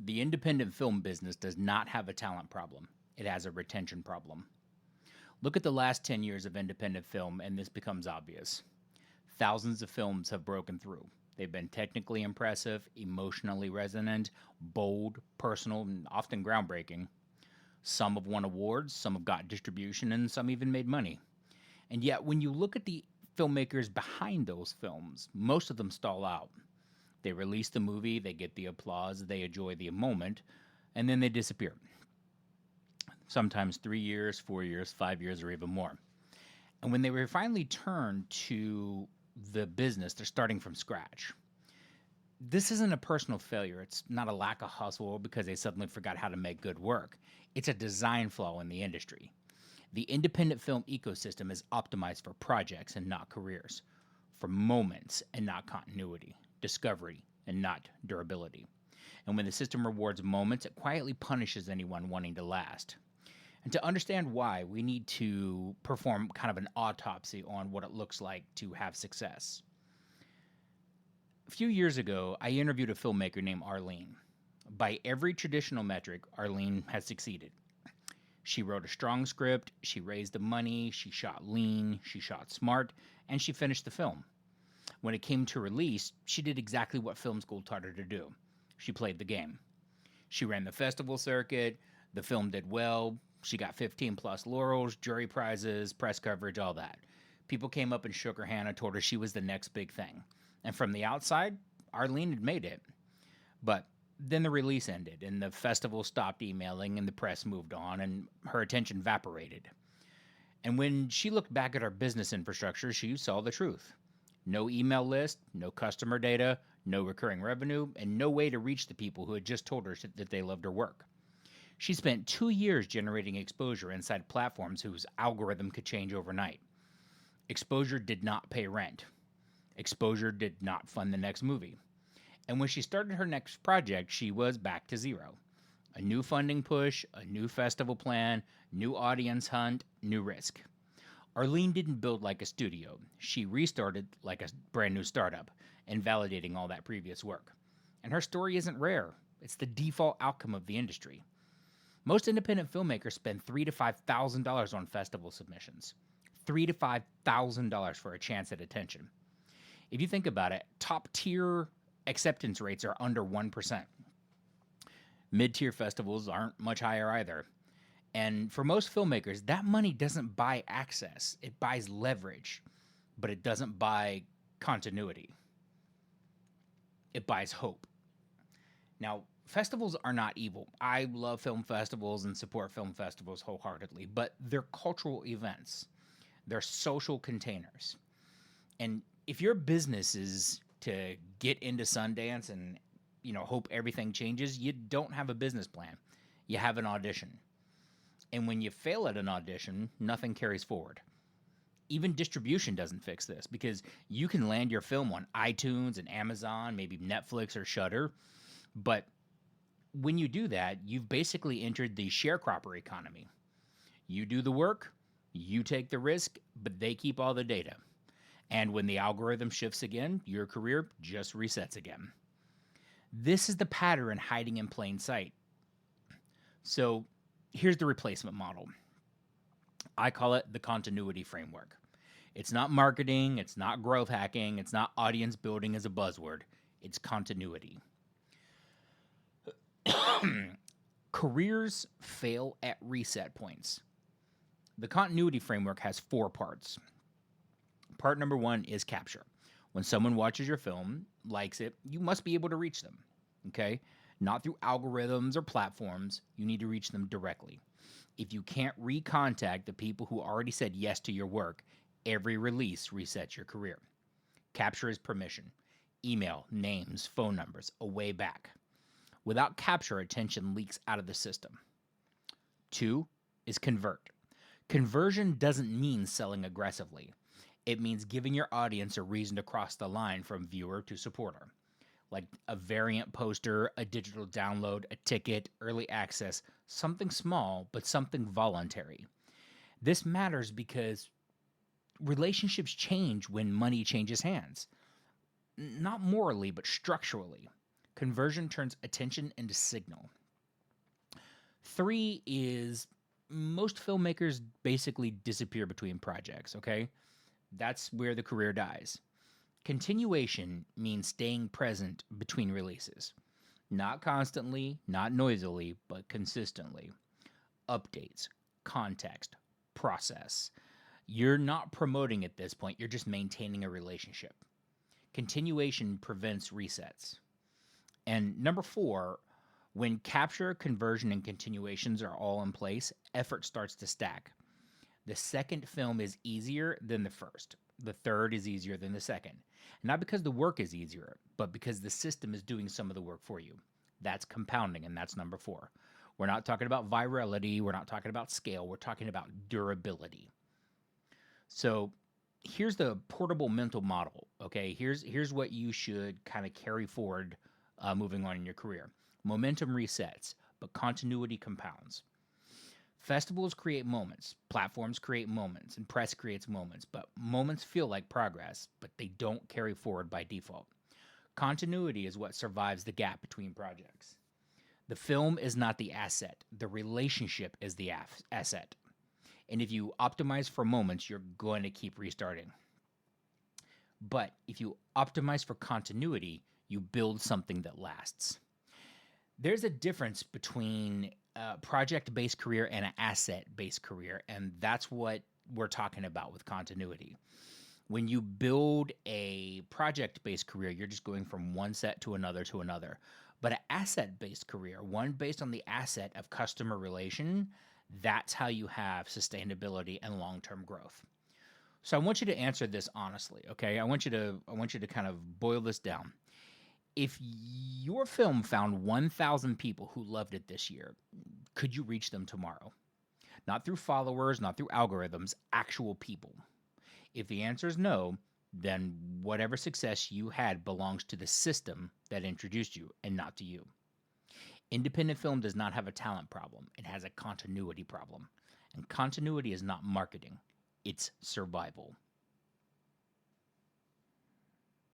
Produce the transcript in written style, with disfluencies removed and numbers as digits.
The independent film business does not have a talent problem, it has a retention problem. Look at the last 10 years of independent film, and this becomes obvious. Thousands of films have broken through. They've been technically impressive, emotionally resonant, bold, personal, and often groundbreaking. Some have won awards, some have got distribution, and some even made money. And yet, when you look at the filmmakers behind those films, most of them stall out. They release the movie, they get the applause, they enjoy the moment, and then they disappear. Sometimes 3 years, 4 years, 5 years, or even more. And when they finally turn to the business, they're starting from scratch. This isn't a personal failure. It's not a lack of hustle because they suddenly forgot how to make good work. It's a design flaw in the industry. The independent film ecosystem is optimized for projects and not careers, for moments and not continuity, discovery and not durability. And when the system rewards moments, it quietly punishes anyone wanting to last. And to understand why, we need to perform kind of an autopsy on what it looks like to have success. A few years ago, I interviewed a filmmaker named Arlene. By every traditional metric, Arlene has succeeded. She wrote a strong script, she raised the money, she shot lean, she shot smart, and she finished the film. When it came to release, she did exactly what film school taught her to do. She played the game. She ran the festival circuit, the film did well, she got 15 plus laurels, jury prizes, press coverage, all that. People came up and shook her hand and told her she was the next big thing. And from the outside, Arlene had made it. But then the release ended, and the festival stopped emailing, and the press moved on, and her attention evaporated. And when she looked back at her business infrastructure, she saw the truth. No email list, no customer data, no recurring revenue, and no way to reach the people who had just told her that they loved her work. She spent 2 years generating exposure inside platforms whose algorithm could change overnight. Exposure did not pay rent. Exposure did not fund the next movie. And when she started her next project, she was back to zero. A new funding push, a new festival plan, new audience hunt, new risk. Arlene didn't build like a studio. She restarted like a brand new startup, invalidating all that previous work. And her story isn't rare. It's the default outcome of the industry. Most independent filmmakers spend $3,000 to $5,000 on festival submissions. $3,000 to $5,000 for a chance at attention. If you think about it, top tier acceptance rates are under 1%. Mid tier festivals aren't much higher either. And for most filmmakers, that money doesn't buy access, it buys leverage, but it doesn't buy continuity. It buys hope. Now, festivals are not evil. I love film festivals and support film festivals wholeheartedly, but they're cultural events. They're social containers. And if your business is to get into Sundance and hope everything changes, you don't have a business plan. You have an audition. And when you fail at an audition, nothing carries forward. Even distribution doesn't fix this because you can land your film on iTunes and Amazon, maybe Netflix or Shudder, but when you do that, you've basically entered the sharecropper economy. You do the work, you take the risk, but they keep all the data. And when the algorithm shifts again, your career just resets again. This is the pattern hiding in plain sight. So here's the replacement model. I call it the continuity framework. It's not marketing, it's not growth hacking, it's not audience building as a buzzword. It's continuity. Careers fail at reset points. The continuity framework has 4 parts. Part number 1 is capture. When someone watches your film, likes it, you must be able to reach them. Okay? Not through algorithms or platforms. You need to reach them directly. If you can't recontact the people who already said yes to your work, every release resets your career. Capture is permission. Email, names, phone numbers, a way back. Without capture, attention leaks out of the system. 2 is convert. Conversion doesn't mean selling aggressively. It means giving your audience a reason to cross the line from viewer to supporter. Like a variant poster, a digital download, a ticket, early access, something small, but something voluntary. This matters because relationships change when money changes hands. Not morally, but structurally. Conversion turns attention into signal. 3 is most filmmakers basically disappear between projects, okay? That's where the career dies. Continuation means staying present between releases. Not constantly, not noisily, but consistently. Updates, context, process. You're not promoting at this point, you're just maintaining a relationship. Continuation prevents resets. And number 4, when capture, conversion, and continuations are all in place, effort starts to stack. The second film is easier than the first. The third is easier than the second. Not because the work is easier, but because the system is doing some of the work for you. That's compounding, and that's number 4. We're not talking about virality. We're not talking about scale. We're talking about durability. So here's the portable mental model, okay? Here's what you should kind of carry forward moving on in your career. Momentum resets, but continuity compounds. Festivals create moments, platforms create moments, and press creates moments, but moments feel like progress, but they don't carry forward by default. Continuity is what survives the gap between projects. The film is not the asset, the relationship is the asset. And if you optimize for moments, you're going to keep restarting. But if you optimize for continuity, you build something that lasts. There's a difference between a project-based career and an asset-based career, and that's what we're talking about with continuity. When you build a project-based career, you're just going from one set to another to another. But an asset-based career, one based on the asset of customer relation, that's how you have sustainability and long-term growth. So I want you to answer this honestly, okay? I want you to kind of boil this down. If your film found 1,000 people who loved it this year, could you reach them tomorrow? Not through followers, not through algorithms, actual people. If the answer is no, then whatever success you had belongs to the system that introduced you and not to you. Independent film does not have a talent problem. It has a continuity problem. And continuity is not marketing. It's survival.